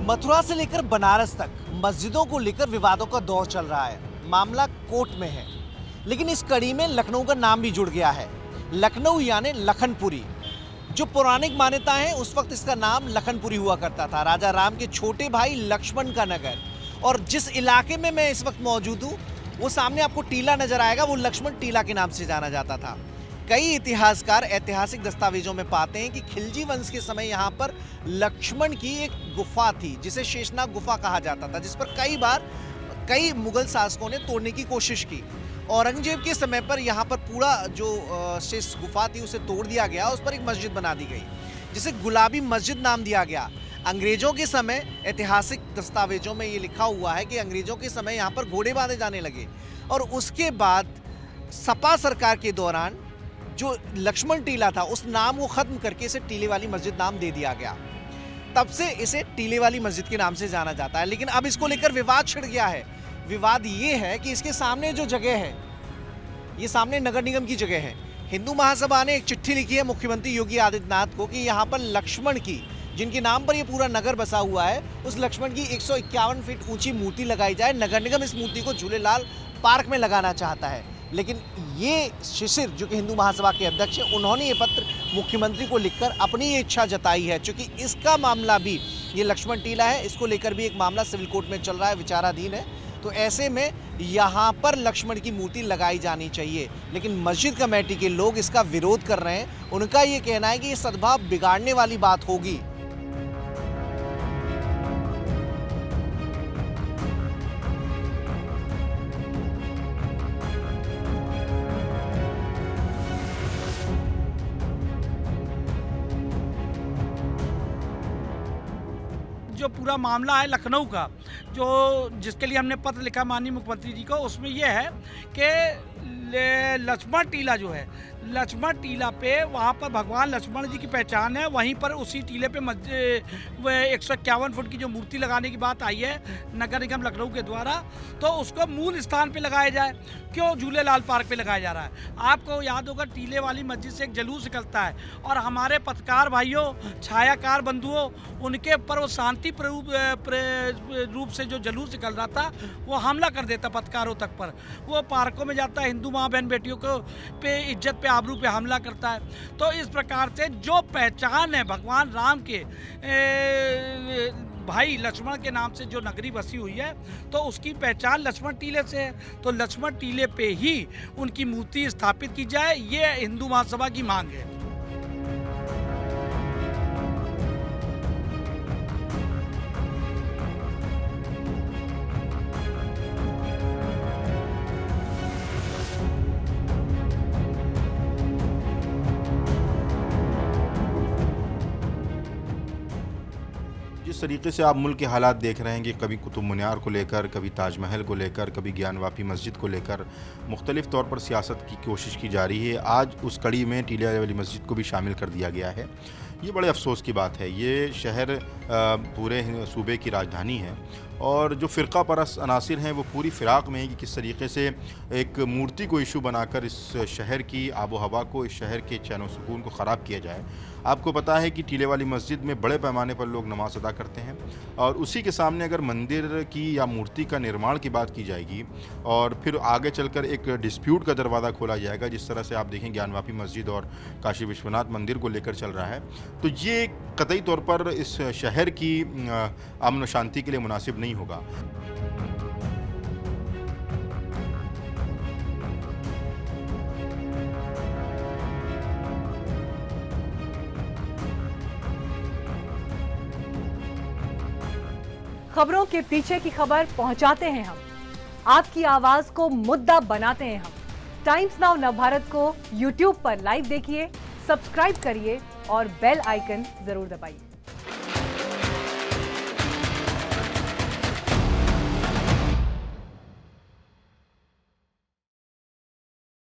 मथुरा से लेकर बनारस तक मस्जिदों को लेकर विवादों का दौर चल रहा है। मामला कोर्ट में है, लेकिन इस कड़ी में लखनऊ का नाम भी जुड़ गया है। लखनऊ यानी लखनपुरी। जो पौराणिक मान्यता है, उस वक्त इसका नाम लखनपुरी हुआ करता था, राजा राम के छोटे भाई लक्ष्मण का नगर। और जिस इलाके में मैं इस वक्त मौजूद हूँ, वो सामने आपको टीला नजर आएगा, वो लक्ष्मण टीला के नाम से जाना जाता था। कई इतिहासकार ऐतिहासिक दस्तावेजों में पाते हैं कि खिलजी वंश के समय यहाँ पर लक्ष्मण की एक गुफा थी, जिसे शेषनाग गुफा कहा जाता था, जिस पर कई बार कई मुगल शासकों ने तोड़ने की कोशिश की। औरंगजेब के समय पर यहाँ पर पूरा जो शेष गुफा थी उसे तोड़ दिया गया, उस पर एक मस्जिद बना दी गई, जिसे गुलाबी मस्जिद नाम दिया गया। अंग्रेजों के समय ऐतिहासिक दस्तावेजों में ये लिखा हुआ है कि अंग्रेजों के समय यहाँ पर घोड़े बांधे जाने लगे, और उसके बाद सपा सरकार के दौरान जो लक्ष्मण टीला था उस नाम को खत्म करके इसे टीले वाली मस्जिद नाम दे दिया गया। तब से इसे टीले वाली मस्जिद के नाम से जाना जाता है। लेकिन अब इसको लेकर विवाद छिड़ गया है। विवाद ये है कि इसके सामने जो जगह है, ये सामने नगर निगम की जगह है। हिंदू महासभा ने एक चिट्ठी लिखी है मुख्यमंत्री योगी आदित्यनाथ को कि यहाँ पर लक्ष्मण की, जिनके नाम पर ये पूरा नगर बसा हुआ है, उस लक्ष्मण की 151 फीट ऊंची मूर्ति लगाई जाए। नगर निगम इस मूर्ति को झूलेलाल पार्क में लगाना चाहता है। लेकिन ये शिशिर, जो कि हिंदू महासभा के अध्यक्ष हैं, उन्होंने ये पत्र मुख्यमंत्री को लिखकर अपनी ये इच्छा जताई है। क्योंकि इसका मामला भी, ये लक्ष्मण टीला है, इसको लेकर भी एक मामला सिविल कोर्ट में चल रहा है, विचाराधीन है। तो ऐसे में यहाँ पर लक्ष्मण की मूर्ति लगाई जानी चाहिए। लेकिन मस्जिद कमेटी के लोग इसका विरोध कर रहे हैं। उनका ये कहना है कि ये सद्भाव बिगाड़ने वाली बात होगी। जो पूरा मामला है लखनऊ का, जो जिसके लिए हमने पत्र लिखा माननीय मुख्यमंत्री जी को, उसमें यह है कि लक्ष्मण टीला जो है, लक्ष्मण टीला पे वहाँ पर भगवान लक्ष्मण जी की पहचान है। वहीं पर उसी टीले पे 151 फुट की जो मूर्ति लगाने की बात आई है नगर निगम लखनऊ के द्वारा, तो उसको मूल स्थान पे लगाया जाए। क्यों झूलेलाल पार्क पे लगाया जा रहा है? आपको याद होगा टीले वाली मस्जिद से एक जलूस निकलता है, और हमारे पत्रकार भाइयों, छायाकार बंधुओं, उनके ऊपर वो शांति रूप से जो जलूस निकल रहा था, वो हमला कर देता पत्रकारों तक पर। वो पार्कों में जाता है, हिंदू माँ बहन बेटियों को पे इज्जत पे आबरू पे हमला करता है। तो इस प्रकार से जो पहचान है भगवान राम के भाई लक्ष्मण के नाम से जो नगरी बसी हुई है, तो उसकी पहचान लक्ष्मण टीले से है। तो लक्ष्मण टीले पे ही उनकी मूर्ति स्थापित की जाए, ये हिंदू महासभा की मांग है। जिस तरीके से आप मुल्क के हालात देख रहे हैं कि कभी कुतुब मीनार को लेकर, कभी ताजमहल को लेकर, कभी ज्ञानवापी मस्जिद को लेकर मुख्तलिफ तौर पर सियासत की कोशिश की जा रही है, आज उस कड़ी में टीला वाली मस्जिद को भी शामिल कर दिया गया है। ये बड़े अफसोस की बात है। ये शहर पूरे सूबे की राजधानी है, और जो फ़िरका परस्त अनासिर हैं वो पूरी फ़िराक में है कि किस तरीके से एक मूर्ति को इशू बनाकर इस शहर की आबो हवा को, इस शहर के चैन व सुकून को ख़राब किया जाए। आपको पता है कि टीले वाली मस्जिद में बड़े पैमाने पर लोग नमाज अदा करते हैं, और उसी के सामने अगर मंदिर की या मूर्ति का निर्माण की बात की जाएगी, और फिर आगे चलकर एक डिस्प्यूट का दरवाज़ा खोला जाएगा, जिस तरह से आप देखें ज्ञानवापी मस्जिद और काशी विश्वनाथ मंदिर को लेकर चल रहा है, तो ये कतई तौर पर इस शहर की अमन शांति के लिए मुनासिब नहीं होगा। खबरों के पीछे की खबर पहुंचाते हैं हम, आपकी आवाज को मुद्दा बनाते हैं हम। टाइम्स नाउ नवभारत को YouTube पर लाइव देखिए, सब्सक्राइब करिए और बेल आइकन जरूर दबाइए।